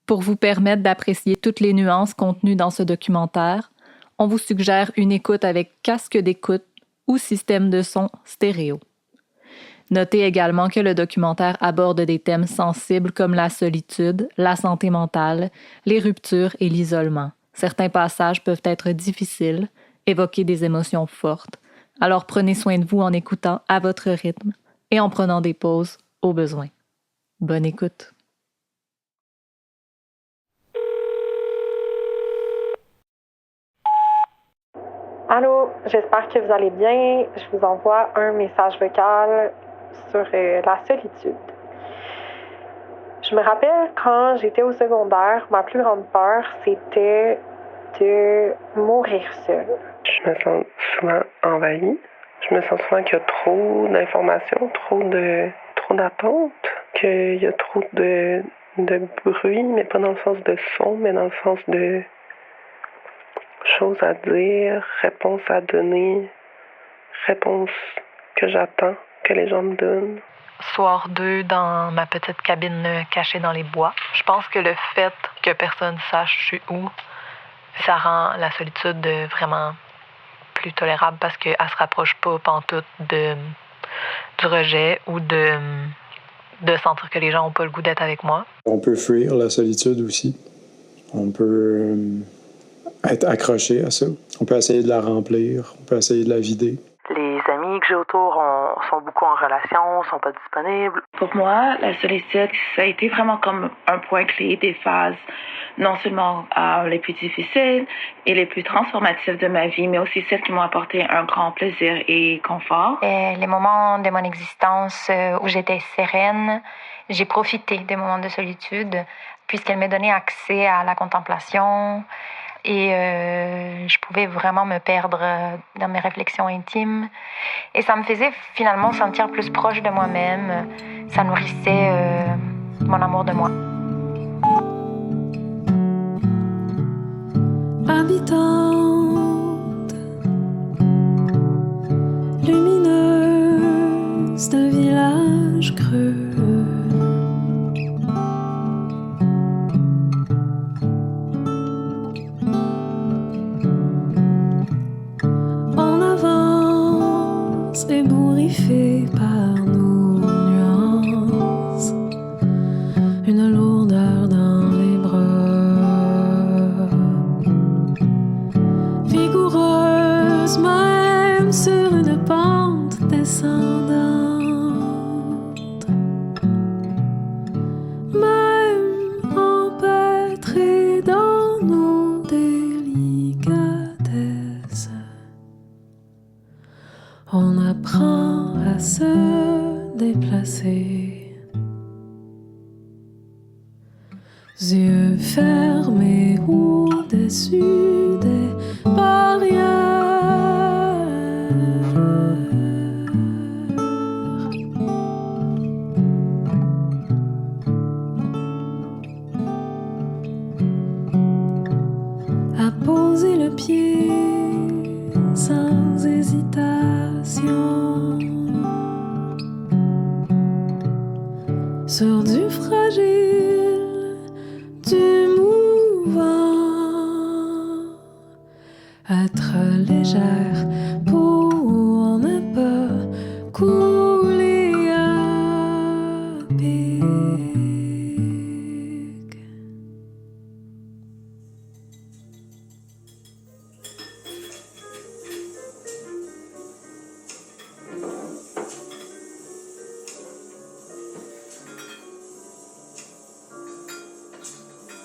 Pour vous permettre d'apprécier toutes les nuances contenues dans ce documentaire, on vous suggère une écoute avec casque d'écoute ou système de son stéréo. Notez également que le documentaire aborde des thèmes sensibles comme la solitude, la santé mentale, les ruptures et l'isolement. Certains passages peuvent être difficiles, évoquer des émotions fortes. Alors prenez soin de vous en écoutant à votre rythme et en prenant des pauses au besoin. Bonne écoute. Allô, j'espère que vous allez bien. Je vous envoie un message vocal sur la solitude. Je me rappelle quand j'étais au secondaire, ma plus grande peur, c'était de mourir seule. Je me sens souvent envahie. Je me sens souvent qu'il y a trop d'informations, trop d'attentes, qu'il y a trop de bruit, mais pas dans le sens de son, mais dans le sens de choses à dire, réponses à donner, réponses que j'attends que les gens me donnent. Soir 2 dans ma petite cabine cachée dans les bois. Je pense que le fait que personne sache je suis où, ça rend la solitude vraiment plus tolérable parce qu'elle se rapproche pas pantoute du rejet ou de sentir que les gens ont pas le goût d'être avec moi. On peut fuir la solitude aussi. On peut être accroché à ça. On peut essayer de la remplir, on peut essayer de la vider. Les amis que j'ai autour sont beaucoup en relation, sont pas disponibles. Pour moi, la solitude, ça a été vraiment comme un point clé des phases, non seulement les plus difficiles et les plus transformatives de ma vie, mais aussi celles qui m'ont apporté un grand plaisir et confort. Les moments de mon existence où j'étais sereine, j'ai profité des moments de solitude puisqu'elle m'a donné accès à la contemplation, et je pouvais vraiment me perdre dans mes réflexions intimes. Et ça me faisait finalement sentir plus proche de moi-même. Ça nourrissait mon amour de moi. Habitante, lumineuse d'un village creux, ébouriffé par nos nuances, une lourdeur dans les bras, vigoureuse même sur une pente descendante, même empêtrée dans nos délicatesses. On apprend à se déplacer, yeux fermés au-dessus des barrières. À poser le pied sans hésitation sur du fragile, du mouvant, être légère pour ne pas couler à pic.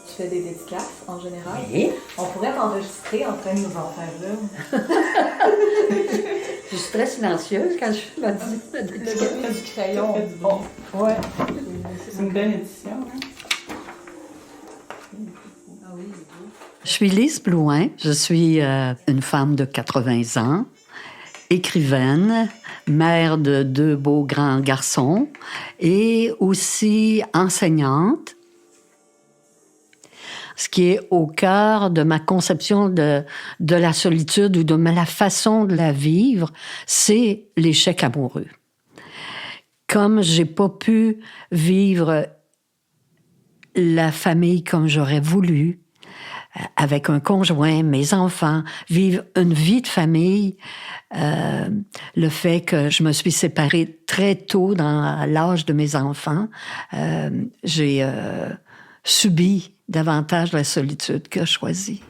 Tu fais des dédicaces en général. Oui. On pourrait t'enregistrer en train de nous en faire une. Je suis très silencieuse quand je fais ma dédicace. Le du crayon. Bon. Ouais. C'est une belle édition. Hein? Je suis Lise Blouin. Je suis une femme de 80 ans, écrivaine, mère de 2 beaux grands garçons et aussi enseignante. Ce qui est au cœur de ma conception de la solitude ou de la façon de la vivre, c'est l'échec amoureux. Comme j'ai pas pu vivre la famille comme j'aurais voulu, avec un conjoint, mes enfants, vivre une vie de famille. Le fait que je me suis séparée très tôt dans l'âge de mes enfants, j'ai subi davantage la solitude que choisie.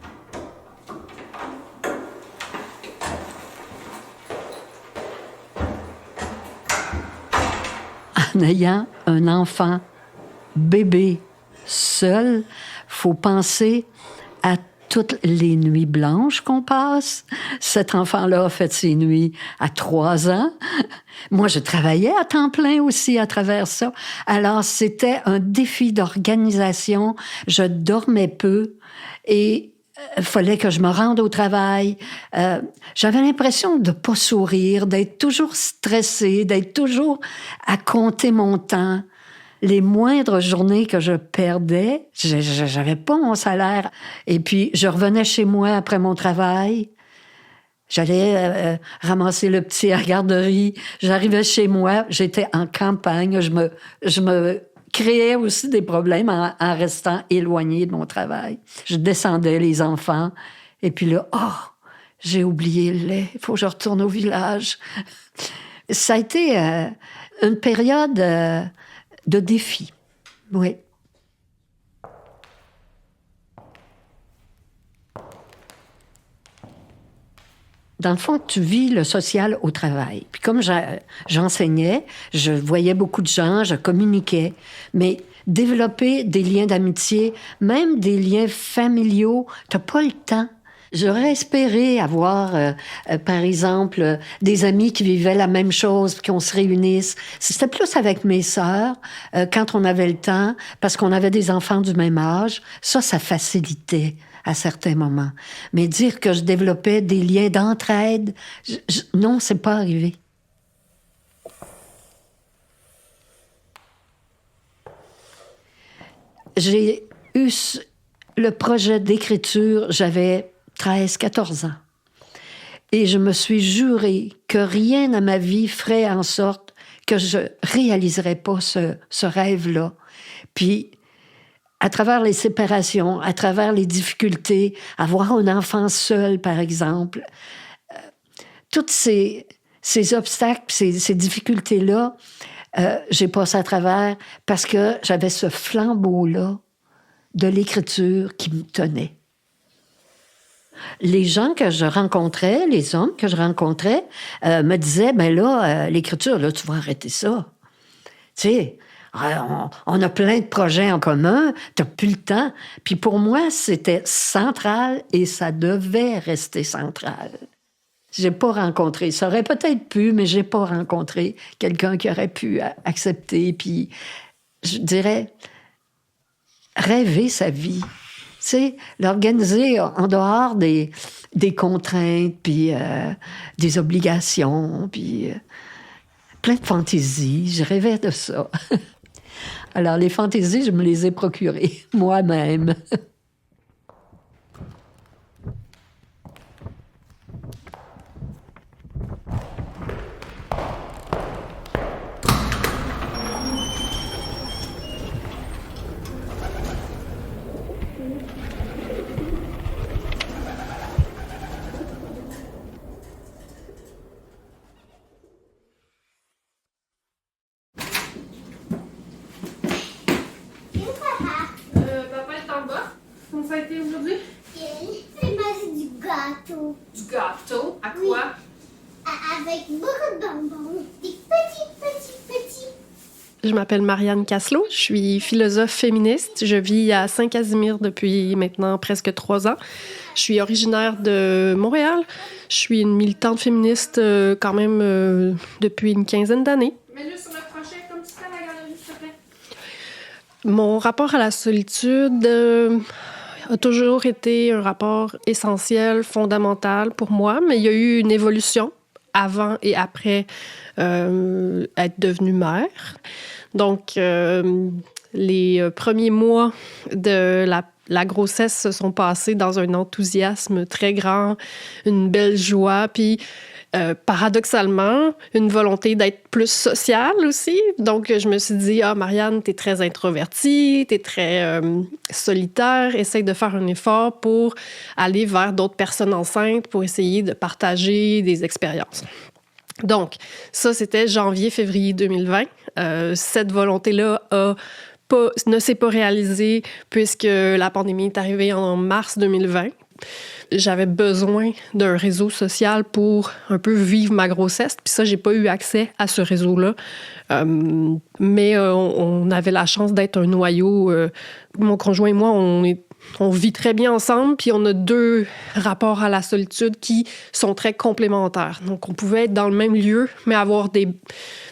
En ayant un enfant bébé seul, faut penser à toutes les nuits blanches qu'on passe. Cet enfant-là a fait ses nuits à 3 ans. Moi, je travaillais à temps plein aussi à travers ça. Alors, c'était un défi d'organisation. Je dormais peu et il fallait que je me rende au travail. J'avais l'impression de pas sourire, d'être toujours stressée, d'être toujours à compter mon temps. Les moindres journées que je perdais, j'avais pas mon salaire. Et puis, je revenais chez moi après mon travail. J'allais ramasser le petit à la garderie. J'arrivais chez moi, j'étais en campagne. Je me créais aussi des problèmes en restant éloignée de mon travail. Je descendais les enfants. Et puis là, j'ai oublié le lait. Il faut que je retourne au village. Ça a été une période de défi. Oui. Dans le fond, tu vis le social au travail. Puis comme j'enseignais, je voyais beaucoup de gens, je communiquais, mais développer des liens d'amitié, même des liens familiaux, t'as pas le temps. J'aurais espéré avoir, par exemple, des amis qui vivaient la même chose, puis qu'on se réunisse. C'était plus avec mes sœurs, quand on avait le temps, parce qu'on avait des enfants du même âge. Ça facilitait à certains moments. Mais dire que je développais des liens d'entraide, non, c'est pas arrivé. J'ai eu le projet d'écriture, j'avais 13-14 ans. Et je me suis juré que rien à ma vie ferait en sorte que je réaliserais pas ce rêve-là. Puis, à travers les séparations, à travers les difficultés, avoir un enfant seul, par exemple, toutes ces obstacles, ces difficultés-là, j'ai passé à travers parce que j'avais ce flambeau-là de l'écriture qui me tenait. Les gens que je rencontrais, les hommes que je rencontrais, me disaient, ben là, l'écriture, là, tu vas arrêter ça. Tu sais, on a plein de projets en commun, t'as plus le temps. Puis pour moi, c'était central et ça devait rester central. J'ai pas rencontré, ça aurait peut-être pu, mais j'ai pas rencontré quelqu'un qui aurait pu accepter. Puis, je dirais, rêver sa vie. Tu sais, l'organiser en dehors des contraintes, puis des obligations, puis plein de fantaisies. Je rêvais de ça. Alors, les fantaisies, je me les ai procurées moi-même. Papa est en bas. Comment ça a été aujourd'hui? J'ai mangé du gâteau. Du gâteau? À quoi? Avec beaucoup de bonbons. Des petits. Je m'appelle Marianne Casselot, je suis philosophe féministe. Je vis à Saint-Casimir depuis maintenant presque 3 ans. Je suis originaire de Montréal. Je suis une militante féministe quand même depuis une 15aine d'années. Mets-le sur le crochet comme tu fais à la galerie, s'il te plaît. Mon rapport à la solitude a toujours été un rapport essentiel, fondamental pour moi, mais il y a eu une évolution avant et après être devenue mère. Donc, les premiers mois de la grossesse se sont passées dans un enthousiasme très grand, une belle joie, puis paradoxalement, une volonté d'être plus sociale aussi. Donc, je me suis dit, Marianne, t'es très introvertie, t'es très solitaire, essaye de faire un effort pour aller vers d'autres personnes enceintes pour essayer de partager des expériences. Donc, ça, c'était janvier-février 2020. Cette volonté-là ne s'est pas réalisée puisque la pandémie est arrivée en mars 2020. J'avais besoin d'un réseau social pour un peu vivre ma grossesse. Puis ça, j'ai pas eu accès à ce réseau-là. Mais on avait la chance d'être un noyau. Mon conjoint et moi, on vit très bien ensemble, puis on a 2 rapports à la solitude qui sont très complémentaires. Donc, on pouvait être dans le même lieu, mais avoir des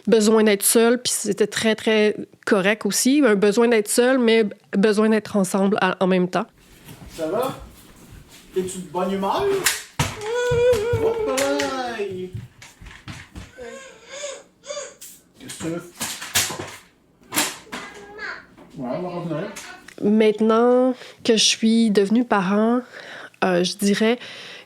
besoins d'être seul, puis c'était très, très correct aussi. Un besoin d'être seul, mais besoin d'être ensemble en même temps. Ça va? Es-tu de bonne humeur? Oh, pareil! Qu'est-ce que tu veux? Ouais, on va revenir. Maintenant que je suis devenue parent, je dirais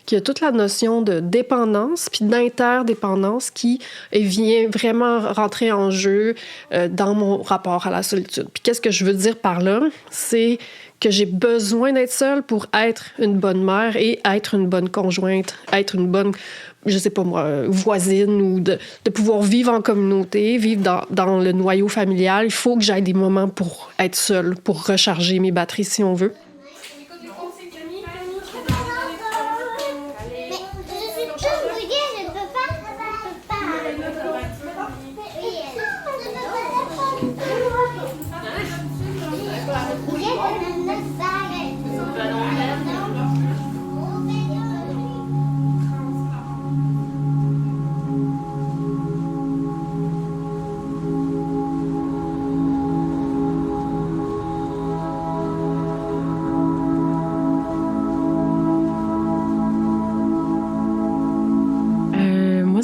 qu'il y a toute la notion de dépendance puis d'interdépendance qui vient vraiment rentrer en jeu dans mon rapport à la solitude. Puis qu'est-ce que je veux dire par là? C'est que j'ai besoin d'être seule pour être une bonne mère et être une bonne conjointe, être une bonne, je sais pas moi, voisine ou de pouvoir vivre en communauté, vivre dans le noyau familial. Il faut que j'aille des moments pour être seule, pour recharger mes batteries si on veut.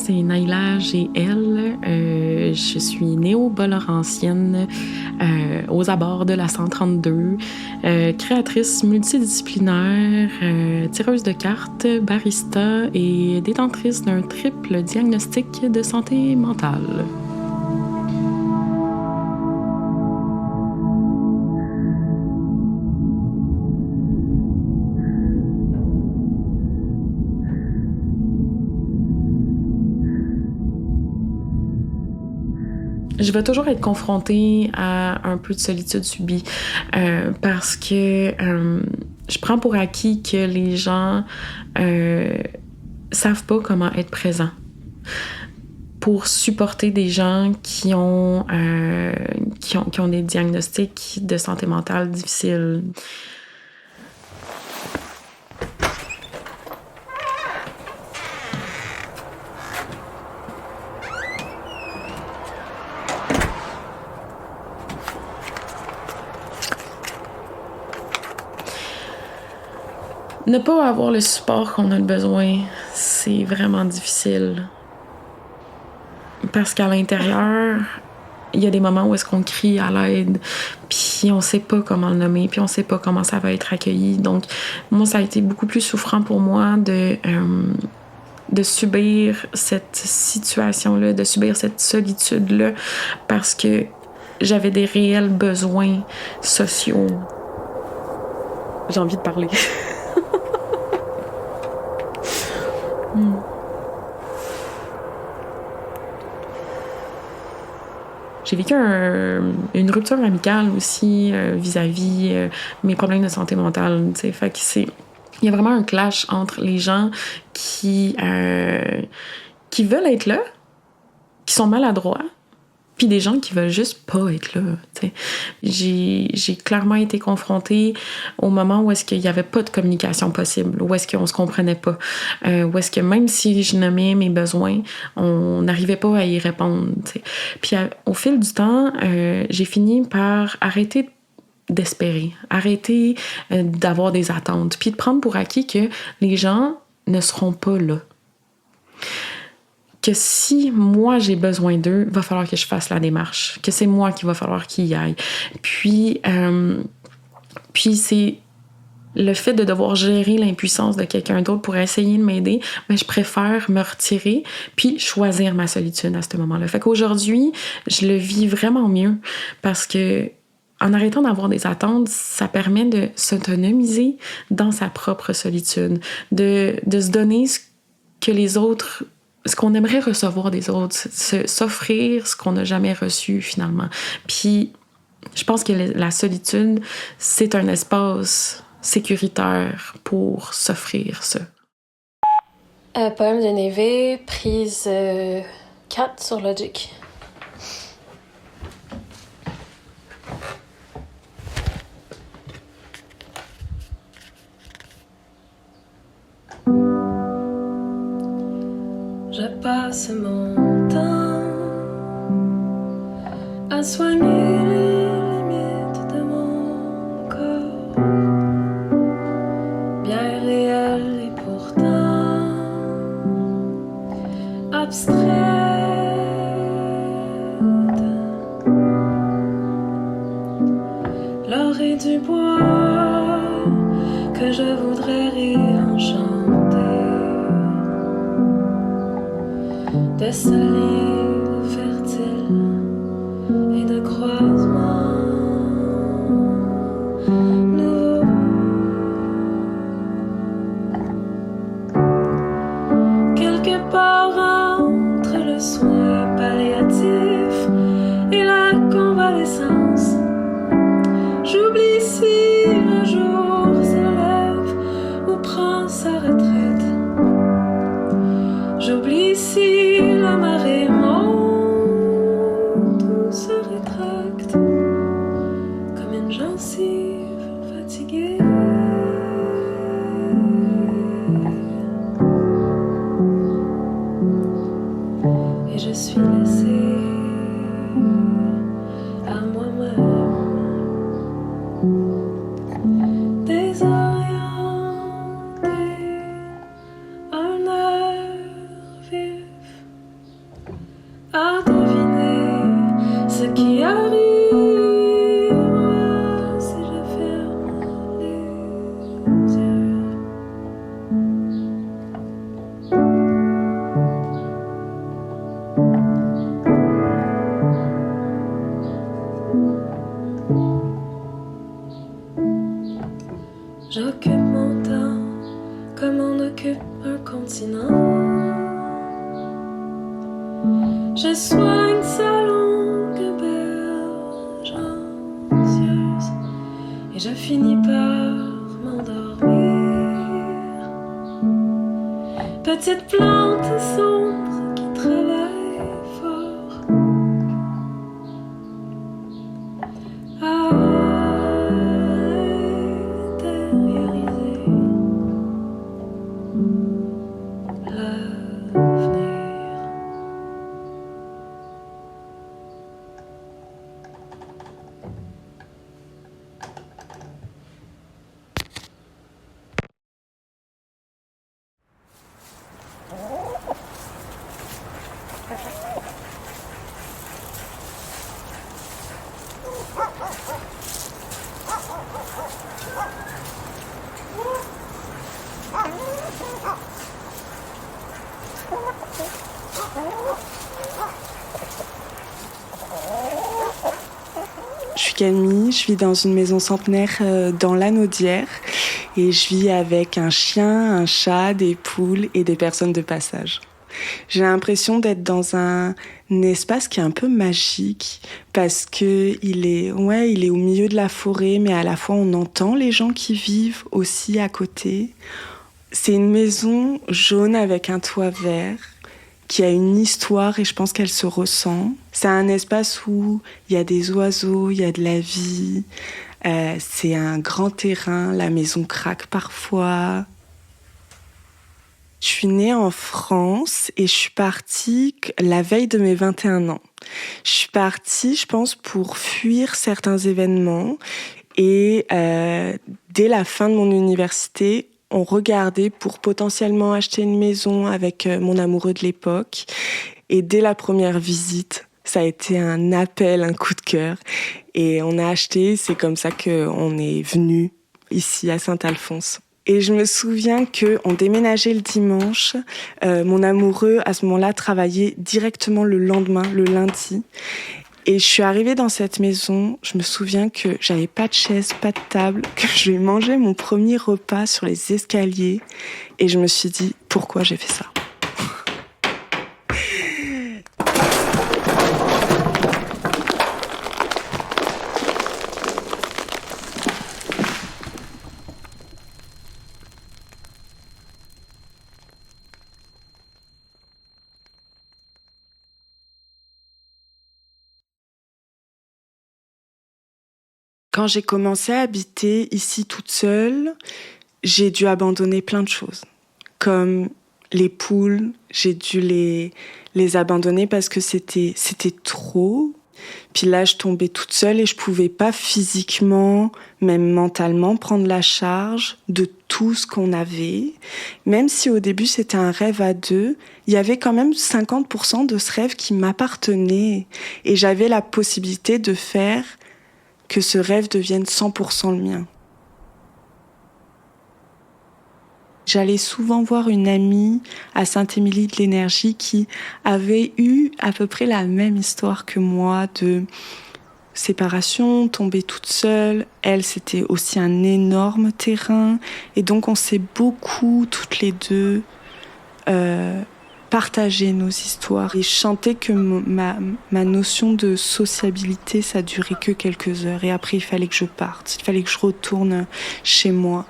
C'est Naïla G.L. Je suis néo-bas-laurentienne aux abords de la 132, créatrice multidisciplinaire, tireuse de cartes, barista et détentrice d'un triple diagnostic de santé mentale. Je vais toujours être confrontée à un peu de solitude subie parce que je prends pour acquis que les gens savent pas comment être présents pour supporter des gens qui ont des diagnostics de santé mentale difficiles. Ne pas avoir le support qu'on a besoin, c'est vraiment difficile. Parce qu'à l'intérieur, il y a des moments où est-ce qu'on crie à l'aide, puis on sait pas comment le nommer, puis on sait pas comment ça va être accueilli. Donc, moi, ça a été beaucoup plus souffrant pour moi de subir cette situation-là, de subir cette solitude-là, parce que j'avais des réels besoins sociaux. J'ai envie de parler. J'ai vécu une rupture amicale aussi vis-à-vis mes problèmes de santé mentale. T'sais. Fait que il y a vraiment un clash entre les gens qui veulent être là, qui sont maladroits, puis des gens qui veulent juste pas être là. T'sais. J'ai clairement été confrontée au moment où est-ce qu'il y avait pas de communication possible, où est-ce qu'on se comprenait pas, où est-ce que même si je nommais mes besoins, on n'arrivait pas à y répondre. T'sais. Puis au fil du temps, j'ai fini par arrêter d'espérer, arrêter d'avoir des attentes, puis de prendre pour acquis que les gens ne seront pas là. Que si moi j'ai besoin d'eux, il va falloir que je fasse la démarche, que c'est moi qu'il va falloir qu'il y aille. Puis c'est le fait de devoir gérer l'impuissance de quelqu'un d'autre pour essayer de m'aider, je préfère me retirer puis choisir ma solitude à ce moment-là. Fait qu'aujourd'hui, je le vis vraiment mieux parce que en arrêtant d'avoir des attentes, ça permet de s'autonomiser dans sa propre solitude, de se donner ce que les autres, ce qu'on aimerait recevoir des autres, s'offrir ce qu'on n'a jamais reçu finalement. Puis je pense que la solitude, c'est un espace sécuritaire pour s'offrir ça. Poème de Névé, prise 4 sur Logic. Je passe mon temps à soigner les limites de mon corps, bien réel et pourtant abstraite. L'or et du bois que je voudrais réenchanter, de salive fertile et de croisements nouveaux. Quelque part entre le soin palliatif et la convalescence, j'oublie si le jour se lève ou prend sa retraite. J'oublie si la marée monte ou se rétracte comme une gencive fatiguée. Et je suis laissée à moi-même, désorientée, un air vif, à deviner ce qui arrive si je ferme les yeux. J'occupe mon temps comme on occupe un continent. Je soigne sa longue berge anxieuse et je finis par m'endormir. Petite plante sombre qui travaille fort à intérioriser l'avenir. Je suis Camille, je vis dans une maison centenaire dans l'Anaudière et je vis avec un chien, un chat, des poules et des personnes de passage. J'ai l'impression d'être dans un espace qui est un peu magique parce que il est au milieu de la forêt, mais à la fois on entend les gens qui vivent aussi à côté. C'est une maison jaune avec un toit vert qui a une histoire et je pense qu'elle se ressent. C'est un espace où il y a des oiseaux, il y a de la vie. C'est un grand terrain, la maison craque parfois. Je suis née en France et je suis partie la veille de mes 21 ans. Je suis partie, je pense, pour fuir certains événements. Et dès la fin de mon université, on regardait pour potentiellement acheter une maison avec mon amoureux de l'époque. Et dès la première visite, ça a été un appel, un coup de cœur. Et on a acheté, c'est comme ça qu'on est venu ici à Saint-Alphonse. Et je me souviens qu'on déménageait le dimanche. Mon amoureux, à ce moment-là, travaillait directement le lendemain, le lundi. Et je suis arrivée dans cette maison, je me souviens que j'avais pas de chaise, pas de table, que je vais manger mon premier repas sur les escaliers. Et je me suis dit, pourquoi j'ai fait ça ? Quand j'ai commencé à habiter ici toute seule, j'ai dû abandonner plein de choses. Comme les poules, j'ai dû les abandonner parce que c'était trop. Puis là, je tombais toute seule et je pouvais pas physiquement, même mentalement, prendre la charge de tout ce qu'on avait. Même si au début, c'était un rêve à deux, il y avait quand même 50% de ce rêve qui m'appartenait. Et j'avais la possibilité de faire que ce rêve devienne 100% le mien. J'allais souvent voir une amie à Saint-Émilie de l'Énergie qui avait eu à peu près la même histoire que moi de séparation, tomber toute seule. Elle, c'était aussi un énorme terrain. Et donc, on s'est beaucoup, toutes les deux, partager nos histoires. Et je sentais que ma notion de sociabilité, ça durait que quelques heures. Et après, il fallait que je parte. Il fallait que je retourne chez moi.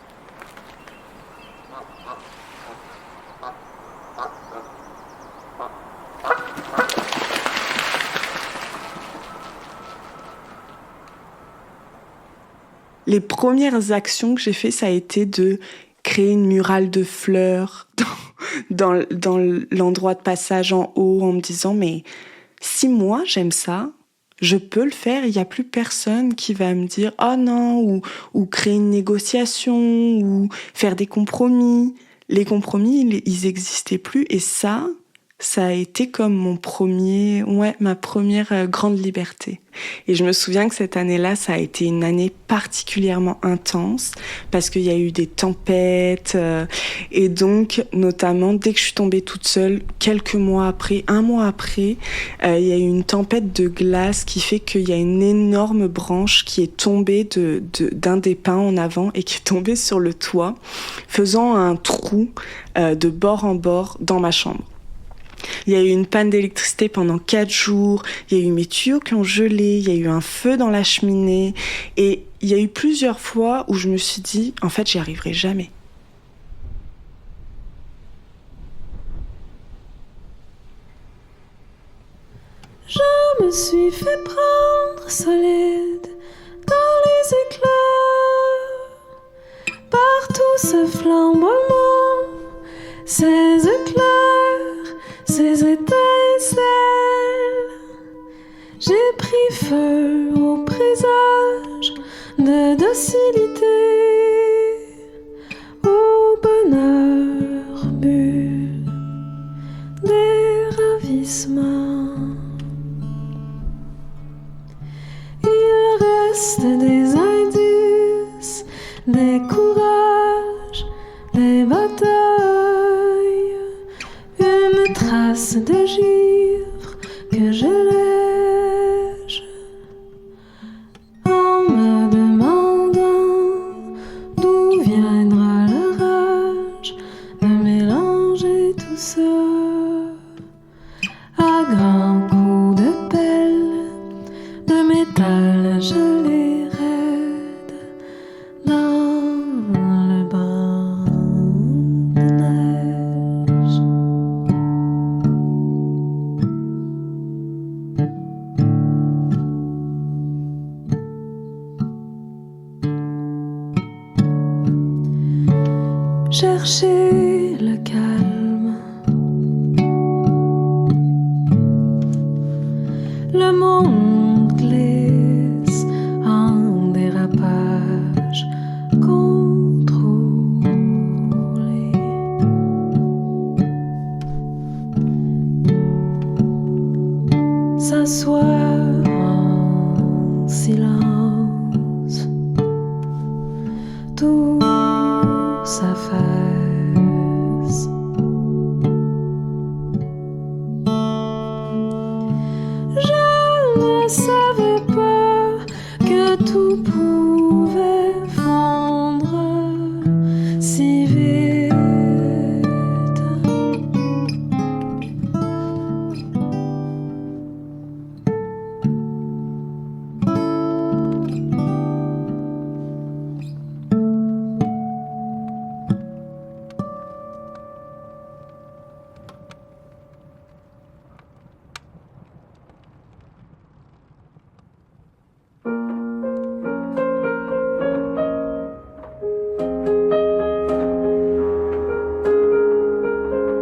Les premières actions que j'ai faites, ça a été de créer une murale de fleurs dans l'endroit de passage en haut, en me disant, mais si moi j'aime ça, je peux le faire, il n'y a plus personne qui va me dire « Oh non !» ou créer une négociation, ou faire des compromis. Les compromis, ils n'existaient plus, et ça a été comme ma première grande liberté. Et je me souviens que cette année-là, ça a été une année particulièrement intense parce qu'il y a eu des tempêtes et donc, notamment, dès que je suis tombée toute seule, un mois après, il y a eu une tempête de glace qui fait qu'il y a une énorme branche qui est tombée d'un des pins en avant et qui est tombée sur le toit, faisant un trou de bord en bord dans ma chambre. Il y a eu une panne d'électricité pendant 4 jours, il y a eu mes tuyaux qui ont gelé, il y a eu un feu dans la cheminée, et il y a eu plusieurs fois où je me suis dit, en fait, j'y arriverai jamais. Je me suis fait prendre solide dans les éclats, partout ce flamboiement, ces éclairs, ces étincelles. J'ai pris feu au présage de docilité, au bonheur bu des ravissements. Il reste des indices, des courages, des batailles, une trace de givre que je lège en me demandant d'où viendra le rage de mélanger tout ça à grands coups de pelle, de métal gelé raide dans le banc de neige. Chercher le calme, le monde glisse en dérapage contrôlé. S'asseoir en silence, tout tout s'affaisse. Je ne savais pas que tout pouvait fondre si vite.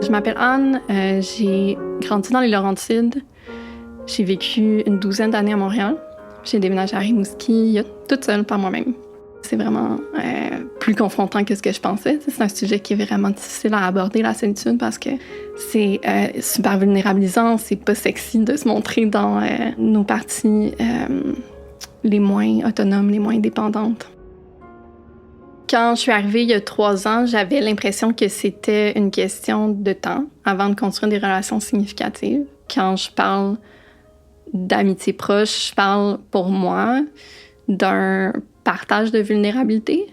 Je m'appelle Anne, j'ai grandi dans les Laurentides. J'ai vécu une 12aine d'années à Montréal. J'ai déménagé à Rimouski toute seule par moi-même. C'est vraiment plus confrontant que ce que je pensais. C'est un sujet qui est vraiment difficile à aborder, la solitude, parce que c'est super vulnérabilisant, c'est pas sexy de se montrer dans nos parties les moins autonomes, les moins indépendantes. Quand je suis arrivée il y a 3 ans, j'avais l'impression que c'était une question de temps avant de construire des relations significatives. Quand je parle d'amitié proche, je parle pour moi d'un partage de vulnérabilité.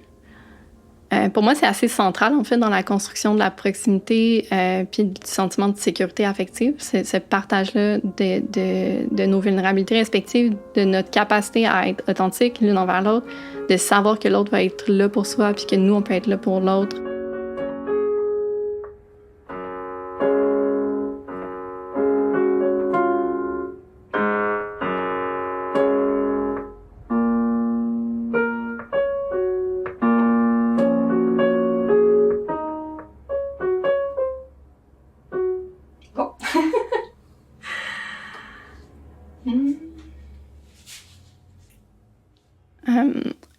Pour moi, c'est assez central, en fait, dans la construction de la proximité puis du sentiment de sécurité affective. C'est ce partage-là de nos vulnérabilités respectives, de notre capacité à être authentique l'une envers l'autre, de savoir que l'autre va être là pour soi puis que nous, on peut être là pour l'autre.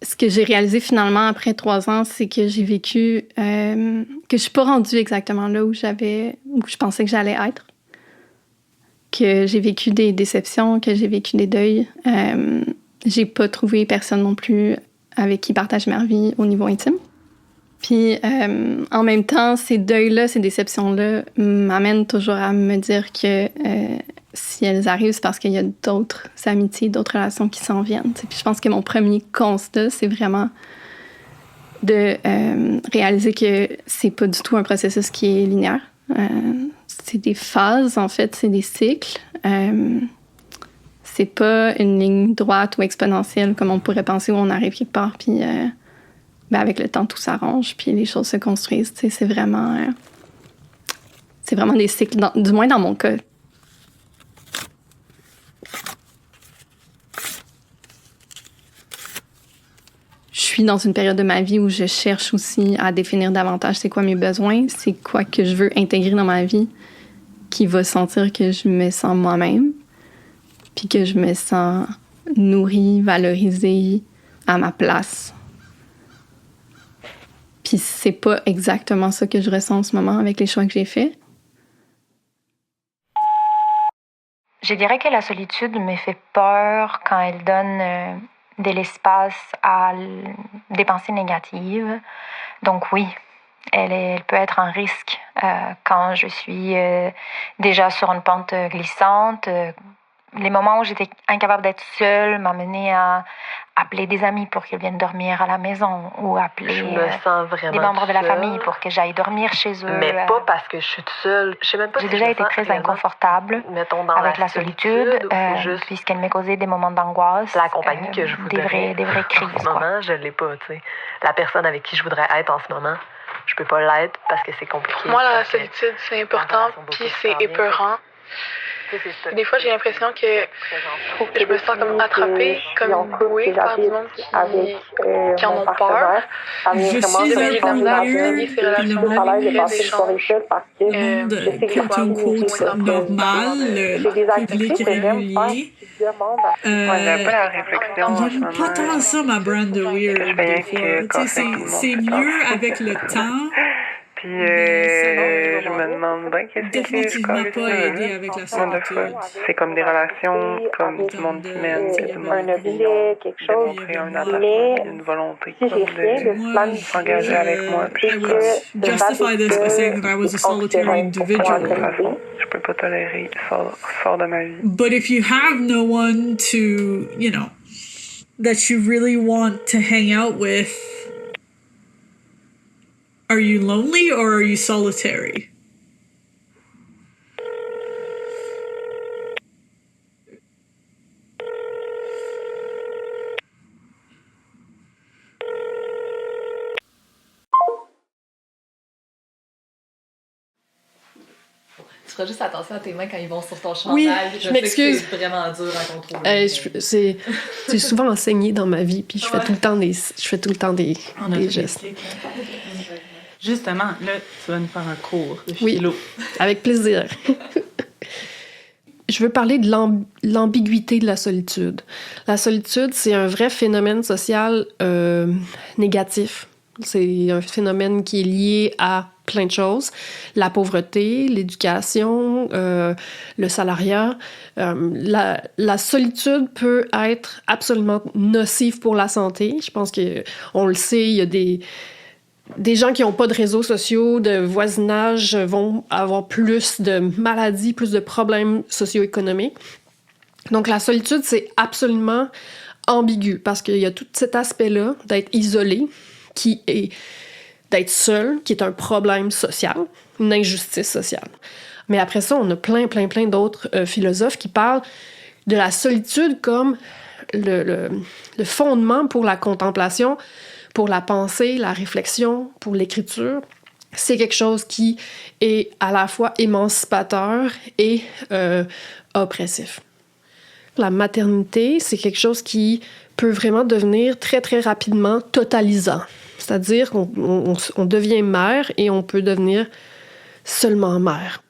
Ce que j'ai réalisé finalement après 3 ans, c'est que j'ai vécu, que je suis pas rendue exactement là où je pensais que j'allais être. Que j'ai vécu des déceptions, que j'ai vécu des deuils. J'ai pas trouvé personne non plus avec qui partager ma vie au niveau intime. Puis en même temps, ces deuils-là, ces déceptions-là m'amènent toujours à me dire que si elles arrivent, c'est parce qu'il y a d'autres amitiés, d'autres relations qui s'en viennent. T'sais. Puis je pense que mon premier constat, c'est vraiment de réaliser que c'est pas du tout un processus qui est linéaire. C'est des phases, en fait, c'est des cycles. C'est pas une ligne droite ou exponentielle comme on pourrait penser où on arrive quelque part, puis avec le temps, tout s'arrange, puis les choses se construisent. C'est vraiment des cycles, du moins dans mon cas. Je suis dans une période de ma vie où je cherche aussi à définir davantage c'est quoi mes besoins, c'est quoi que je veux intégrer dans ma vie qui va sentir que je me sens moi-même, puis que je me sens nourrie, valorisée, à ma place. Puis c'est pas exactement ça que je ressens en ce moment avec les choix que j'ai faits. Je dirais que la solitude me fait peur quand elle donne de l'espace à des pensées négatives. Donc oui, elle peut être un risque quand je suis déjà sur une pente glissante. Les moments où j'étais incapable d'être seule m'amenaient à appeler des amis pour qu'ils viennent dormir à la maison ou appeler des membres de la famille pour que j'aille dormir chez eux. Mais pas parce que je suis toute seule. Je sais même pas J'ai déjà été très inconfortable avec la solitude puisqu'elle m'a causé des moments d'angoisse. La compagnie que je voudrais. Des vraies crises. En ce moment, je l'ai pas, tu sais. La personne avec qui je voudrais être en ce moment, je peux pas l'être parce que c'est compliqué. Moi, la solitude, c'est important, puis c'est épeurant. Des fois, j'ai l'impression que je me sens comme attrapée, comme bouée par du monde qui en ont peur. Je suis un peu normal, public régulier. J'aime pas la réflexion. J'aime pas tant ça, ma brand de weird, des fois. C'est mieux avec le temps. Puis je me demande bien qu'est-ce que définitivement pas aider avec la solitude. C'est comme des relations, comme du monde qui mène, un objet, quelque chose. démontrer un attachement, une volonté Si j'ai rien de planifié, s'engager avec moi. Puis I would justify this by saying that I was a solitary individual. Je peux pas tolérer, sors de ma vie. But if you have no one to, that you really want to hang out with, are you lonely or are you solitary? Tu feras juste attention à tes mains quand ils vont sur ton chandail. Oui, je m'excuse. C'est vraiment dur à contrôler. C'est souvent enseigné dans ma vie, puis je fais tout le temps des gestes. Justement, là, tu vas nous faire un cours de philo. Oui, avec plaisir. Je veux parler de l'ambiguïté de la solitude. La solitude, c'est un vrai phénomène social négatif. C'est un phénomène qui est lié à plein de choses. La pauvreté, l'éducation, le salariat. La solitude peut être absolument nocive pour la santé. Je pense qu'on le sait, il y a des gens qui n'ont pas de réseaux sociaux, de voisinage, vont avoir plus de maladies, plus de problèmes socio-économiques. Donc, la solitude, c'est absolument ambigu parce qu'il y a tout cet aspect-là d'être isolé, d'être seul, qui est un problème social, une injustice sociale. Mais après ça, on a plein d'autres philosophes qui parlent de la solitude comme le fondement pour la contemplation, pour la pensée, la réflexion, pour l'écriture. C'est quelque chose qui est à la fois émancipateur et oppressif. La maternité, c'est quelque chose qui peut vraiment devenir très, très rapidement totalisant. C'est-à-dire qu'on devient mère et on peut devenir seulement mère.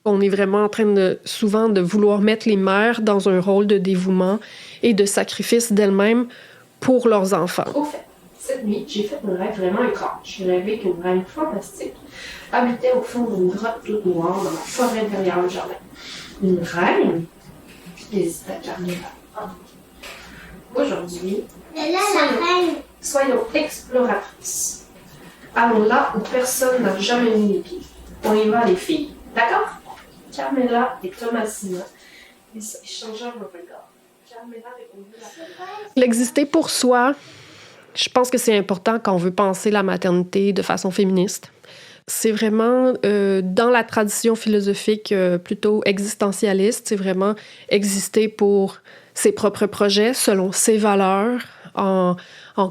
On est vraiment en train souvent de vouloir mettre les mères dans un rôle de dévouement et de sacrifice d'elles-mêmes pour leurs enfants. Au fait, cette nuit, j'ai fait un rêve vraiment étrange. J'ai rêvé qu'une reine fantastique habitait au fond d'une grotte toute noire dans la forêt derrière le jardin. Une reine? Hésitait Carmela. Aujourd'hui, soyons exploratrices. Allons là où personne n'a jamais mis les pieds. On y va, les filles. D'accord? Carmela et Thomasina échangèrent le regard. Carmela répondit la première. L'exister pour soi, je pense que c'est important quand on veut penser la maternité de façon féministe. C'est vraiment dans la tradition philosophique plutôt existentialiste, c'est vraiment exister pour ses propres projets, selon ses valeurs, en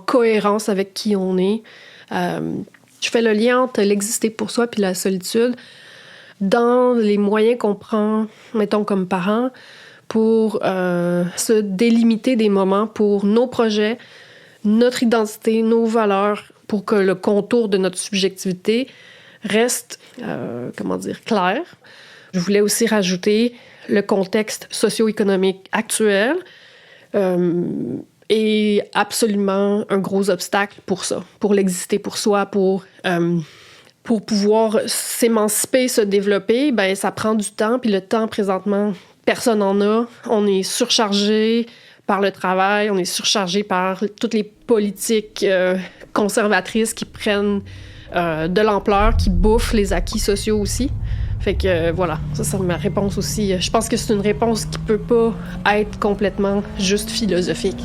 cohérence avec qui on est. Je fais le lien entre l'exister pour soi puis la solitude dans les moyens qu'on prend, mettons, comme parents, pour se délimiter des moments pour nos projets, notre identité, nos valeurs, pour que le contour de notre subjectivité reste, clair. Je voulais aussi rajouter le contexte socio-économique actuel est absolument un gros obstacle pour ça, pour l'exister pour soi, pour pouvoir s'émanciper, se développer, ben ça prend du temps, puis le temps présentement, personne n'en a. On est surchargé par le travail, on est surchargé par toutes les politiques conservatrices qui prennent de l'ampleur, qui bouffent les acquis sociaux aussi. Fait que voilà, ça c'est ma réponse aussi. Je pense que c'est une réponse qui peut pas être complètement juste philosophique.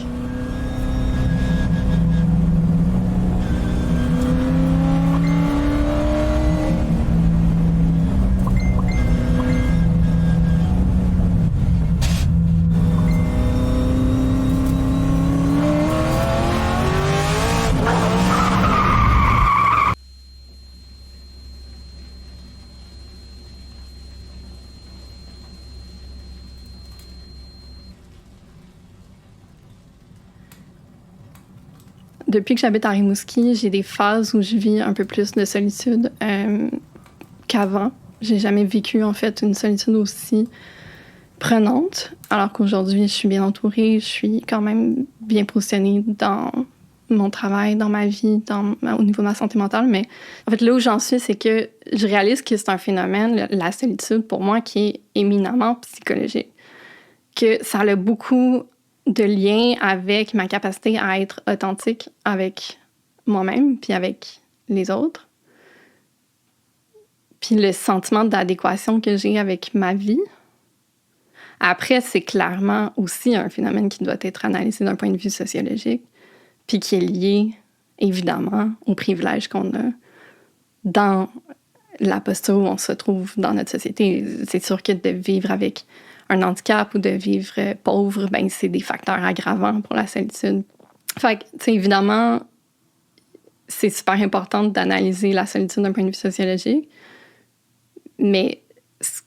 Depuis que j'habite à Rimouski, j'ai des phases où je vis un peu plus de solitude qu'avant. J'ai jamais vécu, en fait, une solitude aussi prenante, alors qu'aujourd'hui, je suis bien entourée, je suis quand même bien positionnée dans mon travail, dans ma vie, au niveau de ma santé mentale. Mais en fait, là où j'en suis, c'est que je réalise que c'est un phénomène, la solitude, pour moi, qui est éminemment psychologique. Que ça a beaucoup de liens avec ma capacité à être authentique avec moi-même puis avec les autres. Puis le sentiment d'adéquation que j'ai avec ma vie. Après, c'est clairement aussi un phénomène qui doit être analysé d'un point de vue sociologique, puis qui est lié, évidemment, aux privilèges qu'on a dans la posture où on se trouve dans notre société. C'est sûr que de vivre avec un handicap ou de vivre pauvre, ben c'est des facteurs aggravants pour la solitude. Fait que, tu sais, évidemment, c'est super important d'analyser la solitude d'un point de vue sociologique, mais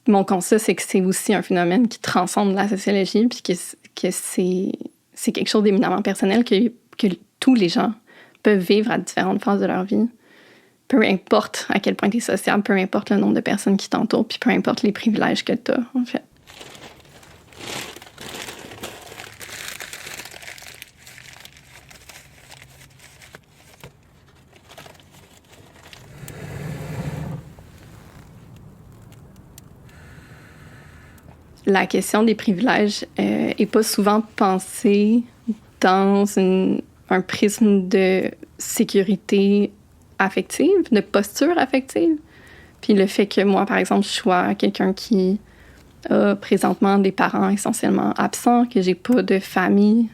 mon constat, c'est que c'est aussi un phénomène qui transcende la sociologie, puis que c'est quelque chose d'éminemment personnel que tous les gens peuvent vivre à différentes phases de leur vie. Peu importe à quel point tu es sociable, peu importe le nombre de personnes qui t'entourent, puis peu importe les privilèges que tu as, en fait. La question des privilèges n'est pas souvent pensée dans un prisme de sécurité affective, de posture affective. Puis le fait que moi, par exemple, je sois quelqu'un qui a présentement des parents essentiellement absents, que j'ai pas de famille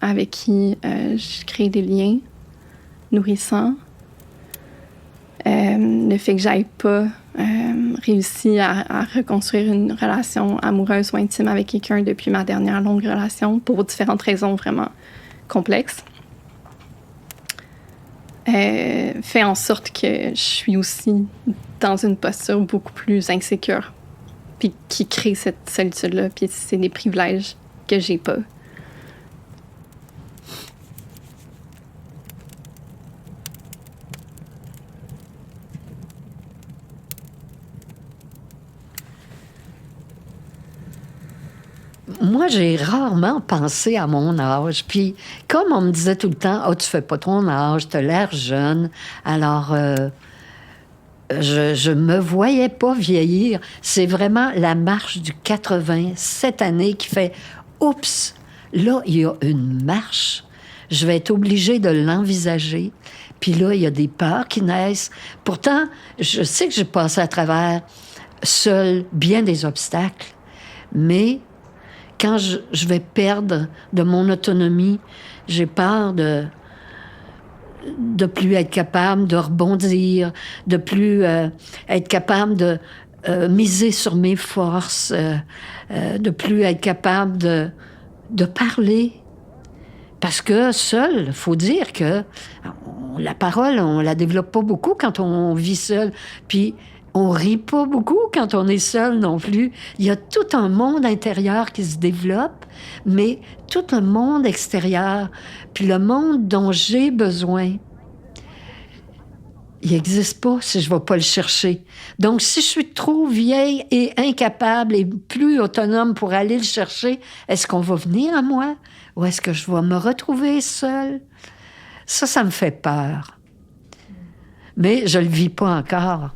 avec qui je crée des liens nourrissants. Le fait que j'aille pas réussi à reconstruire une relation amoureuse ou intime avec quelqu'un depuis ma dernière longue relation pour différentes raisons vraiment complexes fait en sorte que je suis aussi dans une posture beaucoup plus insécure puis qui crée cette solitude-là, puis c'est des privilèges que j'ai pas. Moi, j'ai rarement pensé à mon âge. Puis, comme on me disait tout le temps, « Ah, tu fais pas ton âge, t'as l'air jeune. » Alors, je me voyais pas vieillir. C'est vraiment la marche du 80 cette année qui fait « Oups, là, il y a une marche. Je vais être obligée de l'envisager. » Puis là, il y a des peurs qui naissent. Pourtant, je sais que j'ai passé à travers seule bien des obstacles. Mais quand je vais perdre de mon autonomie, j'ai peur de plus être capable de rebondir, de plus être capable de miser sur mes forces, de plus être capable de parler. Parce que seul, il faut dire que la parole, on la développe pas beaucoup quand on vit seul. Puis on rit pas beaucoup quand on est seul non plus. Il y a tout un monde intérieur qui se développe, mais tout le monde extérieur, puis le monde dont j'ai besoin, il n'existe pas si je ne vais pas le chercher. Donc, si je suis trop vieille et incapable et plus autonome pour aller le chercher, est-ce qu'on va venir à moi ou est-ce que je vais me retrouver seule? Ça me fait peur. Mais je ne le vis pas encore.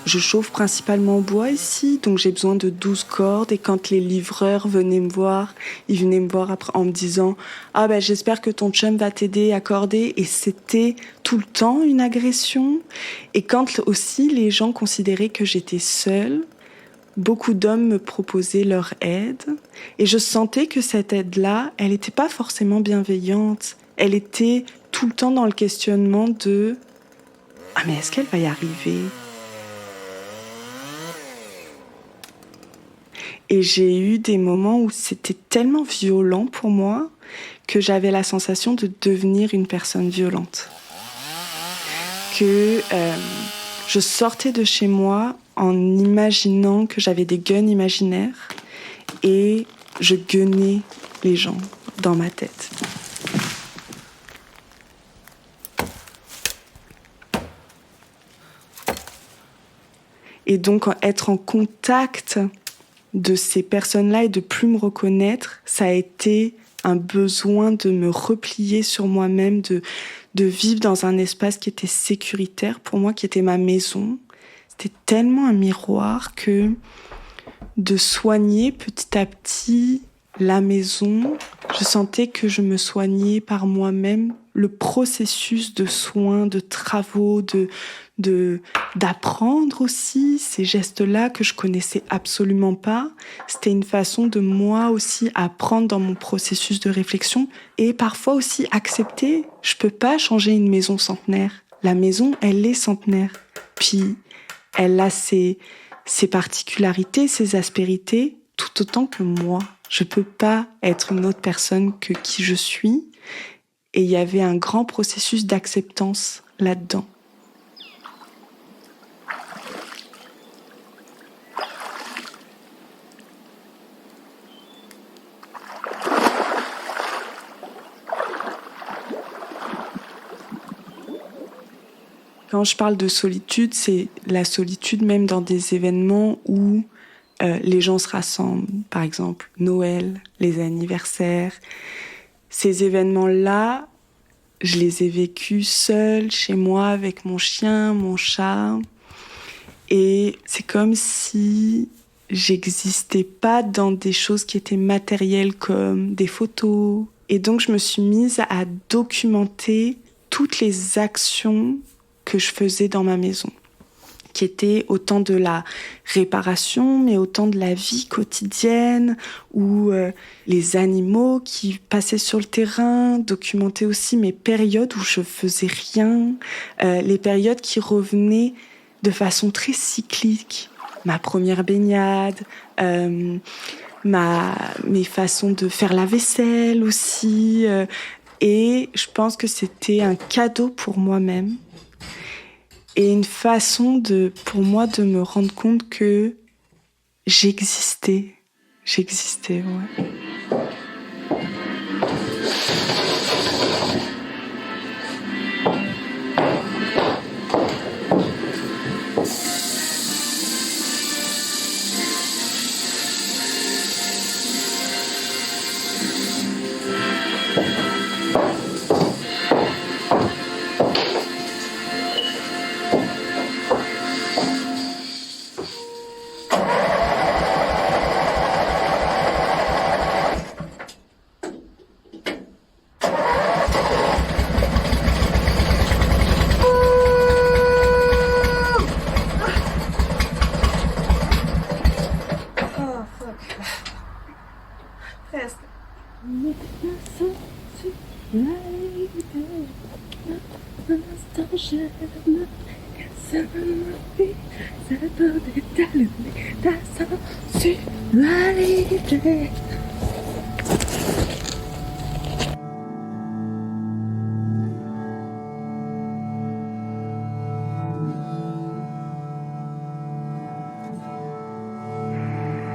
Je chauffe principalement au bois ici, donc j'ai besoin de 12 cordes. Et quand les livreurs venaient me voir, ils venaient me voir après en me disant « Ah ben j'espère que ton chum va t'aider à corder ». Et c'était tout le temps une agression. Et quand aussi les gens considéraient que j'étais seule, beaucoup d'hommes me proposaient leur aide. Et je sentais que cette aide-là, elle n'était pas forcément bienveillante. Elle était tout le temps dans le questionnement de « Ah mais est-ce qu'elle va y arriver ?» Et j'ai eu des moments où c'était tellement violent pour moi que j'avais la sensation de devenir une personne violente. que je sortais de chez moi en imaginant que j'avais des guns imaginaires et je gunnais les gens dans ma tête. Et donc, être en contact de ces personnes-là et de plus me reconnaître, ça a été un besoin de me replier sur moi-même, de vivre dans un espace qui était sécuritaire pour moi, qui était ma maison. C'était tellement un miroir que de soigner petit à petit la maison, je sentais que je me soignais par moi-même. Le processus de soins, de travaux, d'apprendre aussi ces gestes-là que je connaissais absolument pas. C'était une façon de moi aussi apprendre dans mon processus de réflexion et parfois aussi accepter. Je peux pas changer une maison centenaire. La maison, elle est centenaire. Puis, elle a ses particularités, ses aspérités, tout autant que moi. Je peux pas être une autre personne que qui je suis. Et il y avait un grand processus d'acceptance là-dedans. Quand je parle de solitude, c'est la solitude même dans des événements où les gens se rassemblent. Par exemple, Noël, les anniversaires. Ces événements-là, je les ai vécus seule, chez moi, avec mon chien, mon chat. Et c'est comme si j'existais pas dans des choses qui étaient matérielles comme des photos. Et donc, je me suis mise à documenter toutes les actions que je faisais dans ma maison, qui étaient autant de la réparation, mais autant de la vie quotidienne, ou les animaux qui passaient sur le terrain, documenter aussi mes périodes où je faisais rien, les périodes qui revenaient de façon très cyclique. Ma première baignade, mes façons de faire la vaisselle aussi. Et je pense que c'était un cadeau pour moi-même. Et une façon pour moi de me rendre compte que j'existais. J'existais, ouais.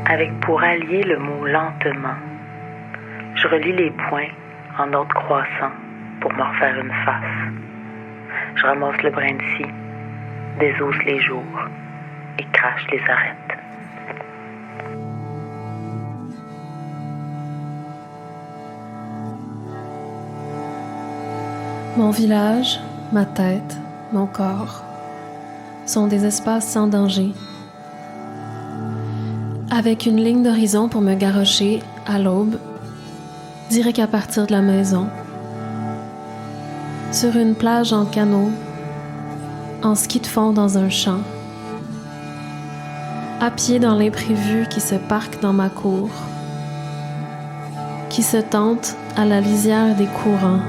Avec pour allier le mot lentement, je relie les points en ordre croissant pour m'en refaire une face. Je ramasse le brin de scie, désosse les jours et crache les arêtes. Mon village, ma tête, mon corps sont des espaces sans danger, avec une ligne d'horizon pour me garrocher à l'aube, direct à partir de la maison, sur une plage en canot, en ski de fond dans un champ, à pied dans l'imprévu qui se parque dans ma cour, qui se tente à la lisière des courants.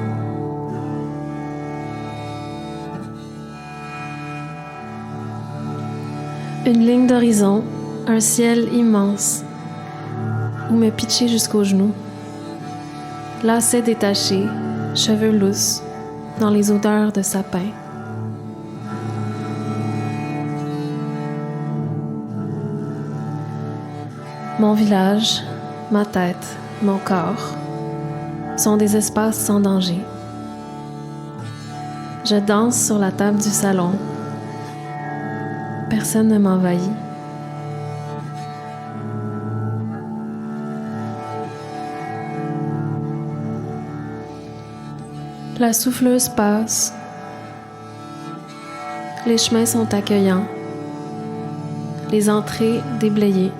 Une ligne d'horizon, un ciel immense, où me pitcher jusqu'aux genoux. Lacets détachés, cheveux lousses, dans les odeurs de sapin. Mon village, ma tête, mon corps sont des espaces sans danger. Je danse sur la table du salon. Personne ne m'envahit. La souffleuse passe. Les chemins sont accueillants. Les entrées déblayées.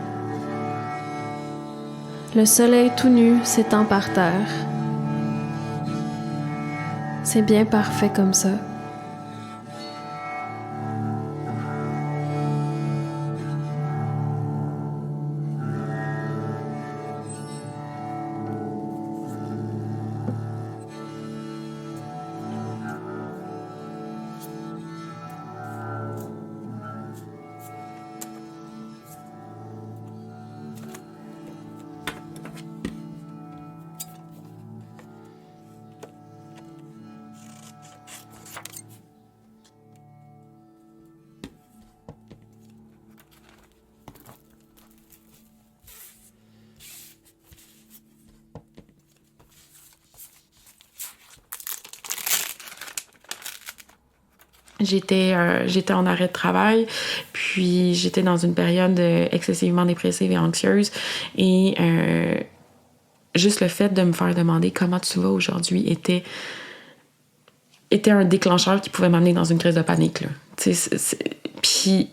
Le soleil tout nu s'étend par terre. C'est bien parfait comme ça. J'étais en arrêt de travail, puis j'étais dans une période excessivement dépressive et anxieuse. Et juste le fait de me faire demander comment tu vas aujourd'hui était un déclencheur qui pouvait m'amener dans une crise de panique, là. Puis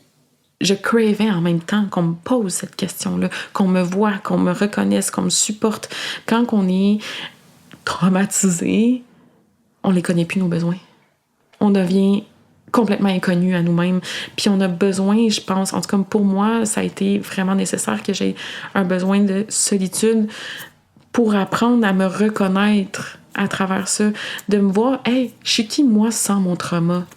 je cravais en même temps qu'on me pose cette question-là, qu'on me voit, qu'on me reconnaisse, qu'on me supporte. Quand on est traumatisé, on les connaît plus, nos besoins. On devient complètement inconnu à nous-mêmes. Puis on a besoin, je pense, en tout cas pour moi, ça a été vraiment nécessaire que j'ai un besoin de solitude pour apprendre à me reconnaître à travers ça, de me voir, hey, je suis qui moi sans mon trauma?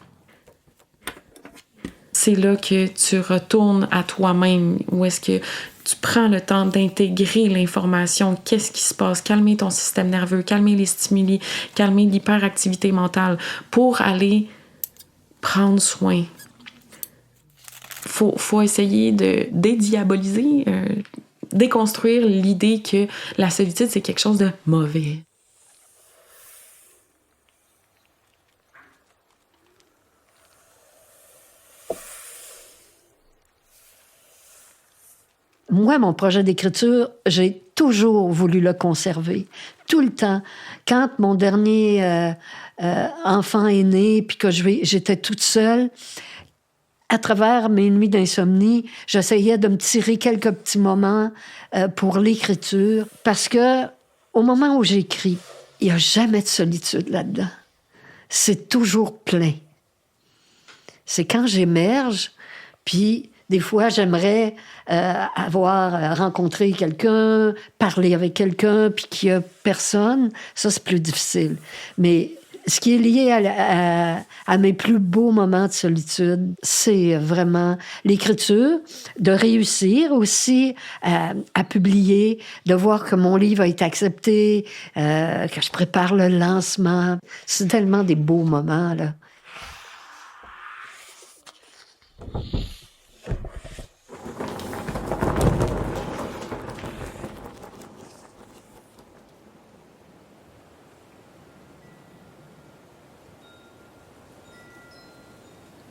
C'est là que tu retournes à toi-même, où est-ce que tu prends le temps d'intégrer l'information, qu'est-ce qui se passe, calmer ton système nerveux, calmer les stimuli, calmer l'hyperactivité mentale pour aller prendre soin. Faut essayer de dédiaboliser, déconstruire l'idée que la solitude, c'est quelque chose de mauvais. Moi, mon projet d'écriture, j'ai toujours voulu le conserver, tout le temps. Quand mon dernier enfant est né, puis que j'étais toute seule, à travers mes nuits d'insomnie, j'essayais de me tirer quelques petits moments pour l'écriture, parce que au moment où j'écris, il n'y a jamais de solitude là-dedans. C'est toujours plein. C'est quand j'émerge, puis des fois, j'aimerais avoir rencontré quelqu'un, parler avec quelqu'un, puis qu'il n'y a personne. Ça, c'est plus difficile. Mais ce qui est lié à mes plus beaux moments de solitude, c'est vraiment l'écriture, de réussir aussi à publier, de voir que mon livre a été accepté, que je prépare le lancement. C'est tellement des beaux moments, là.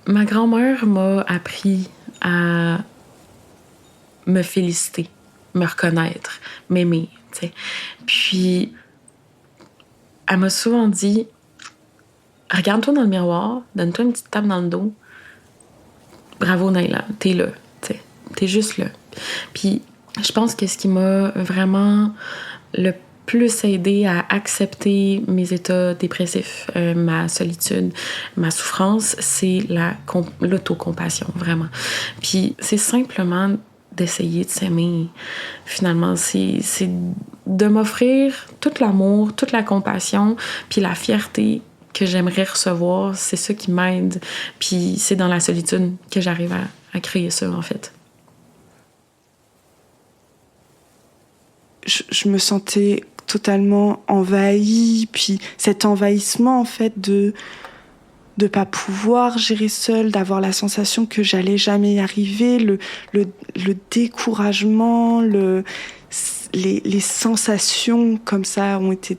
Ma grand-mère m'a appris à me féliciter, me reconnaître, m'aimer, tu sais. Puis, elle m'a souvent dit, regarde-toi dans le miroir, donne-toi une petite tape dans le dos. Bravo, Naila, t'es là, tu sais. T'es juste là. Puis, je pense que ce qui m'a vraiment le plus aidé à accepter mes états dépressifs, ma solitude, ma souffrance, c'est l'autocompassion, vraiment. Puis c'est simplement d'essayer de s'aimer. Finalement, c'est de m'offrir tout l'amour, toute la compassion, puis la fierté que j'aimerais recevoir. C'est ça qui m'aide. Puis c'est dans la solitude que j'arrive à créer ça, en fait. Je me sentais totalement envahie, puis cet envahissement en fait de de pas pouvoir gérer seule, d'avoir la sensation que j'allais jamais y arriver, le découragement, les sensations comme ça ont été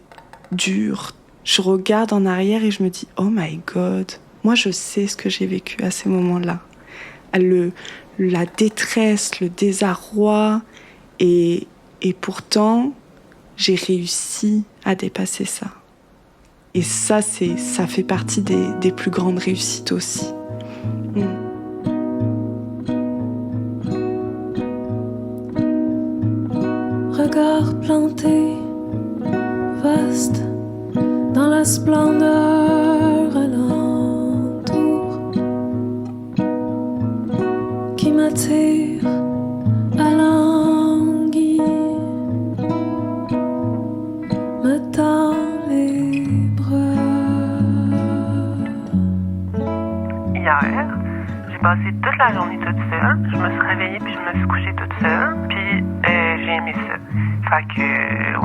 dures. Je regarde en arrière et je me dis « Oh my God !» Moi, je sais ce que j'ai vécu à ces moments-là. La détresse, le désarroi. Et pourtant, j'ai réussi à dépasser ça. Et ça fait partie des plus grandes réussites aussi. Regard planté, vaste, dans la splendeur alentour, qui m'attire à l'anguille, me tend les bras. Hier, j'ai passé toute la journée toute seule. Je me suis réveillée puis je me suis couchée toute seule. Puis j'ai aimé ça. Fait que,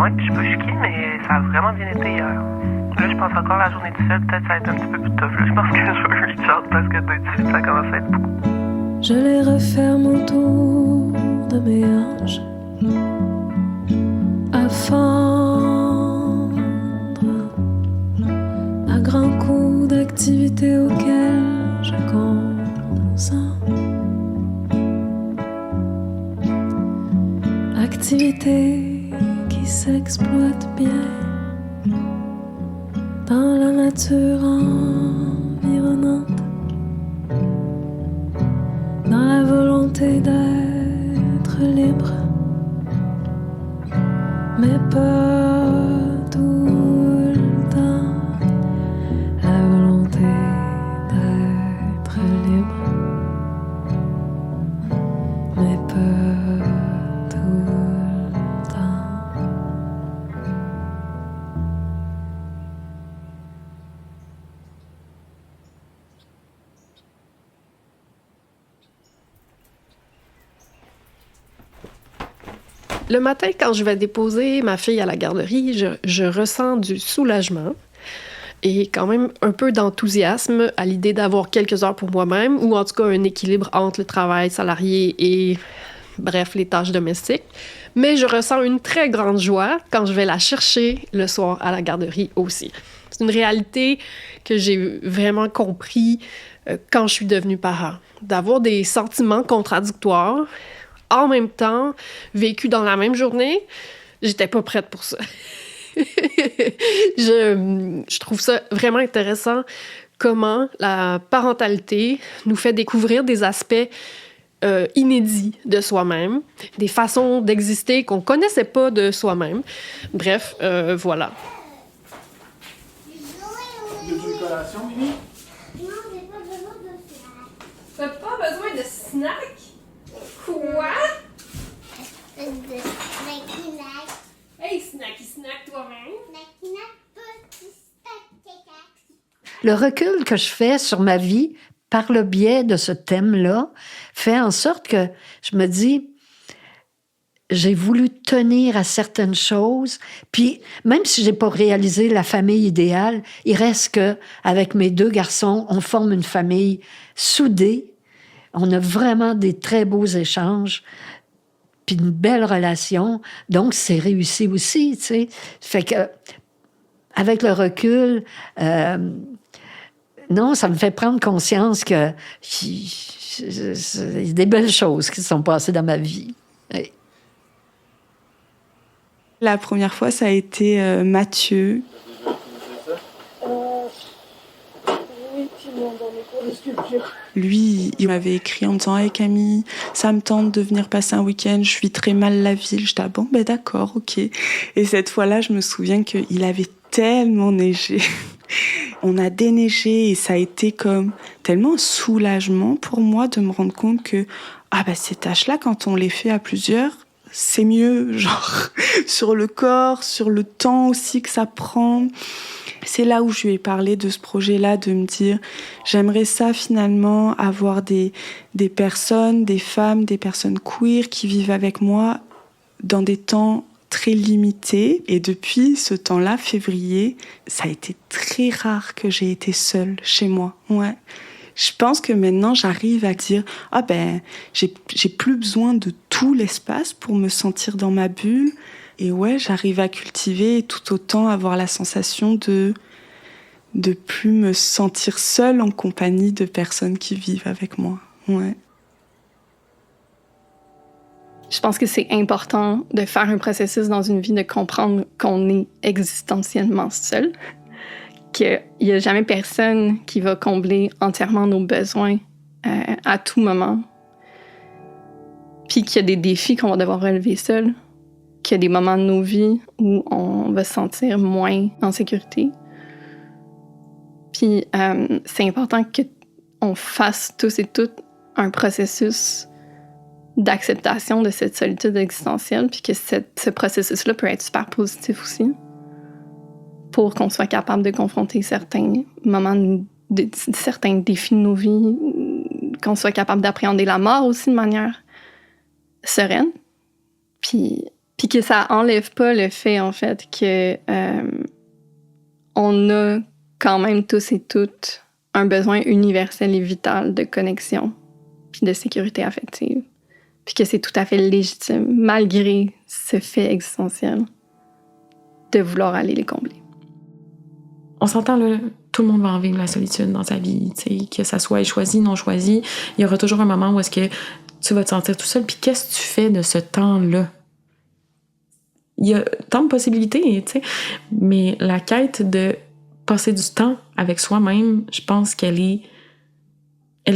ouais, je suis pas choquée, mais ça a vraiment bien été hier. Là, je pense encore la journée toute seule. Peut-être ça va être un petit peu plus tough. Là, je pense que je vais reach out parce que tout de suite, ça commence à être beaucoup. Je les referme autour de mes hanches, à fendre, à grands coups d'activité auxquels je consens. Activité qui s'exploite bien dans la nature environnante, dans la volonté d'être libre, mais pas tout le temps. La volonté d'être libre, mais pas tout le temps. Le matin, quand je vais déposer ma fille à la garderie, je ressens du soulagement et quand même un peu d'enthousiasme à l'idée d'avoir quelques heures pour moi-même, ou en tout cas un équilibre entre le travail salarié et, bref, les tâches domestiques. Mais je ressens une très grande joie quand je vais la chercher le soir à la garderie aussi. C'est une réalité que j'ai vraiment compris quand je suis devenue parent. D'avoir des sentiments contradictoires, en même temps, vécu dans la même journée, j'étais pas prête pour ça. Je trouve ça vraiment intéressant comment la parentalité nous fait découvrir des aspects inédits de soi-même, des façons d'exister qu'on connaissait pas de soi-même. Bref, voilà. Collation, Mimi? Non, j'ai pas besoin de snack. T'as pas besoin de snack? Quoi? Snacky snack. Hey, snacky snack toi-même. Snacky snack, petit snack. Le recul que je fais sur ma vie par le biais de ce thème-là fait en sorte que je me dis, j'ai voulu tenir à certaines choses, puis même si j'ai pas réalisé la famille idéale, il reste que avec mes 2 garçons, on forme une famille soudée. On a vraiment des très beaux échanges, puis une belle relation. Donc, c'est réussi aussi, tu sais. Fait que, avec le recul, non, ça me fait prendre conscience que il y a des belles choses qui se sont passées dans ma vie. Oui. La première fois, ça a été Mathieu. Lui, il m'avait écrit en me disant « Hey Camille, ça me tente de venir passer un week-end, je vis très mal la ville. » J'étais « Ah bon, ben d'accord, ok. » Et cette fois-là, je me souviens qu'il avait tellement neigé. On a déneigé et ça a été comme tellement un soulagement pour moi de me rendre compte que ces tâches-là, quand on les fait à plusieurs, c'est mieux, genre sur le corps, sur le temps aussi que ça prend. C'est là où je lui ai parlé de ce projet-là, de me dire, j'aimerais ça finalement avoir des personnes, des femmes, des personnes queer qui vivent avec moi dans des temps très limité. Et depuis ce temps-là, février, ça a été très rare que j'ai été seule chez moi. Ouais. Je pense que maintenant, j'arrive à dire « Ah ben, j'ai plus besoin de tout l'espace pour me sentir dans ma bulle. » Et ouais, j'arrive à cultiver et tout autant avoir la sensation de plus me sentir seule en compagnie de personnes qui vivent avec moi. Ouais. Je pense que c'est important de faire un processus dans une vie, de comprendre qu'on est existentiellement seul, qu'il n'y a jamais personne qui va combler entièrement nos besoins à tout moment, puis qu'il y a des défis qu'on va devoir relever seul, qu'il y a des moments de nos vies où on va se sentir moins en sécurité. Puis c'est important qu'on fasse tous et toutes un processus d'acceptation de cette solitude existentielle, puis que ce processus-là peut être super positif aussi, pour qu'on soit capable de confronter certains moments, certains défis de nos vies, qu'on soit capable d'appréhender la mort aussi de manière sereine, puis que ça enlève pas le fait, en fait, que on a quand même tous et toutes un besoin universel et vital de connexion, puis de sécurité affective. Puis que c'est tout à fait légitime, malgré ce fait existentiel, de vouloir aller les combler. On s'entend, là, tout le monde va en vivre la solitude dans sa vie, que ça soit choisi, non choisi. Il y aura toujours un moment où est-ce que tu vas te sentir tout seul, puis qu'est-ce que tu fais de ce temps-là? Il y a tant de possibilités, tu sais, mais la quête de passer du temps avec soi-même, je pense qu'elle est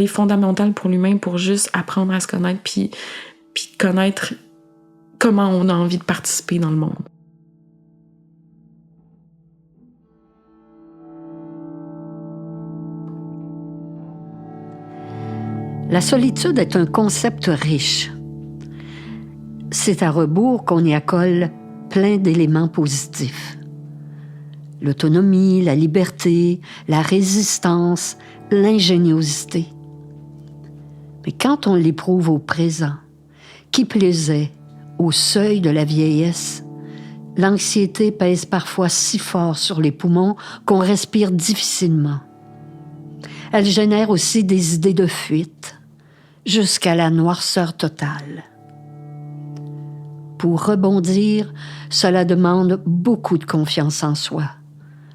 fondamentale pour l'humain, pour juste apprendre à se connaître, puis connaître comment on a envie de participer dans le monde. La solitude est un concept riche. C'est à rebours qu'on y accole plein d'éléments positifs. L'autonomie, la liberté, la résistance, l'ingéniosité. Mais quand on l'éprouve au présent, qui plaisait, au seuil de la vieillesse, l'anxiété pèse parfois si fort sur les poumons qu'on respire difficilement. Elle génère aussi des idées de fuite, jusqu'à la noirceur totale. Pour rebondir, cela demande beaucoup de confiance en soi,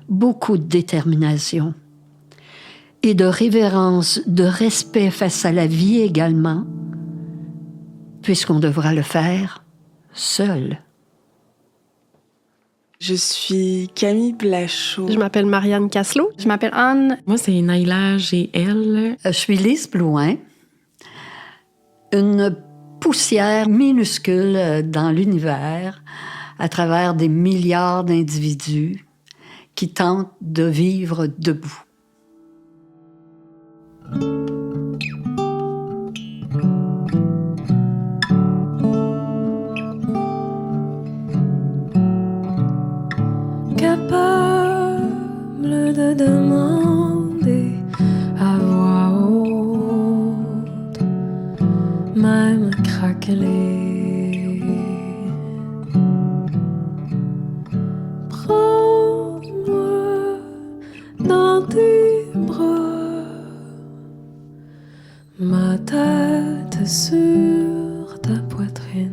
beaucoup de détermination et de révérence, de respect face à la vie également, puisqu'on devra le faire seul. Je suis Camille Blachot. Je m'appelle Marianne Casselot. Je m'appelle Anne. Moi, c'est Naïla G.L. Je suis Lise Blouin. Une poussière minuscule dans l'univers à travers des milliards d'individus qui tentent de vivre debout. Capable de demander à voix haute, même craquelée. Prends-moi dans tes bras, ma tête sur ta poitrine,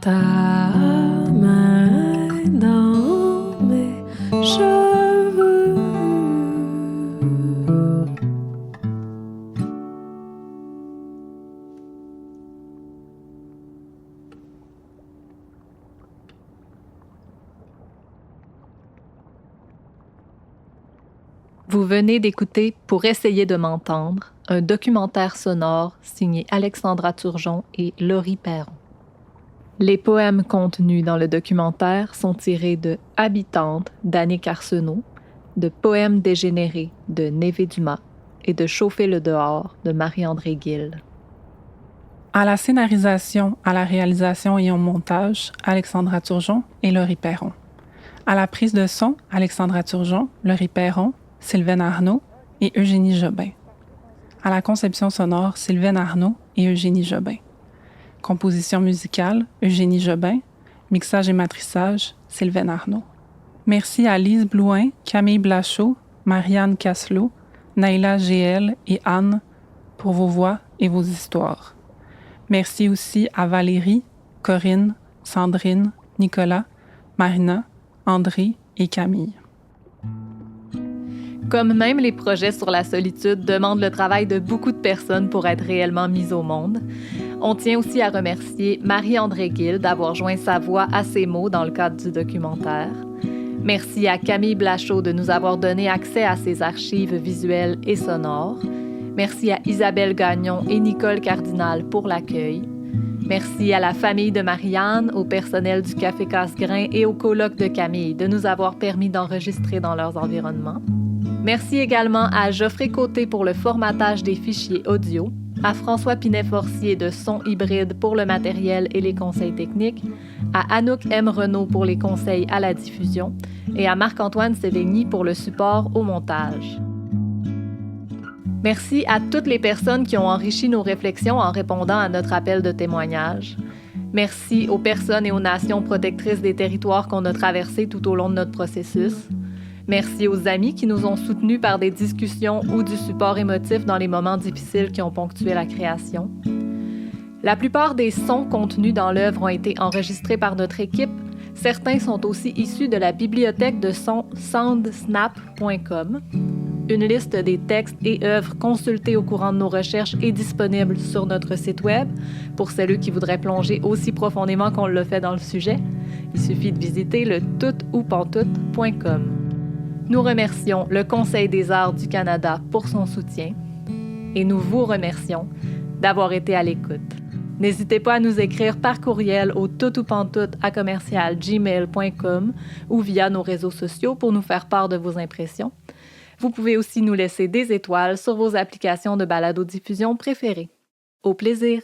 ta main dans mes cheveux. Vous venez d'écouter Pour essayer de m'entendre, un documentaire sonore signé Alexandra Turgeon et Laurie Perron. Les poèmes contenus dans le documentaire sont tirés de Habitante d'Annick Arsenault, de Poèmes dégénérés de Névé Dumas et de Chauffer le dehors de Marie-André Gill. À la scénarisation, à la réalisation et au montage, Alexandra Turgeon et Laurie Perron. À la prise de son, Alexandra Turgeon, Laurie Perron, Sylvaine Arnaud et Eugénie Jobin. À la conception sonore, Sylvaine Arnaud et Eugénie Jobin. Composition musicale, Eugénie Jobin. Mixage et matrissage, Sylvaine Arnaud. Merci à Lise Blouin, Camille Blachot, Marianne Casselot, Naïla GL et Anne pour vos voix et vos histoires. Merci aussi à Valérie, Corinne, Sandrine, Nicolas, Marina, André et Camille. Comme même les projets sur la solitude demandent le travail de beaucoup de personnes pour être réellement mis au monde, on tient aussi à remercier Marie-André Gill d'avoir joint sa voix à ces mots dans le cadre du documentaire. Merci à Camille Blachot de nous avoir donné accès à ses archives visuelles et sonores. Merci à Isabelle Gagnon et Nicole Cardinal pour l'accueil. Merci à la famille de Marianne, au personnel du Café Cassegrain et au coloc de Camille de nous avoir permis d'enregistrer dans leurs environnements. Merci également à Geoffrey Côté pour le formatage des fichiers audio, à François Pinet-Forcier de Son Hybride pour le matériel et les conseils techniques, à Anouk M. Renaud pour les conseils à la diffusion et à Marc-Antoine Sévigny pour le support au montage. Merci à toutes les personnes qui ont enrichi nos réflexions en répondant à notre appel de témoignage. Merci aux personnes et aux nations protectrices des territoires qu'on a traversés tout au long de notre processus. Merci aux amis qui nous ont soutenus par des discussions ou du support émotif dans les moments difficiles qui ont ponctué la création. La plupart des sons contenus dans l'œuvre ont été enregistrés par notre équipe. Certains sont aussi issus de la bibliothèque de sons soundsnap.com. Une liste des textes et œuvres consultées au courant de nos recherches est disponible sur notre site web pour celles qui voudraient plonger aussi profondément qu'on l'a fait dans le sujet. Il suffit de visiter le toutoutpantoute.com. Nous remercions le Conseil des arts du Canada pour son soutien et nous vous remercions d'avoir été à l'écoute. N'hésitez pas à nous écrire par courriel au toutoutpantoute@gmail.com ou via nos réseaux sociaux pour nous faire part de vos impressions. Vous pouvez aussi nous laisser des étoiles sur vos applications de balado-diffusion préférées. Au plaisir!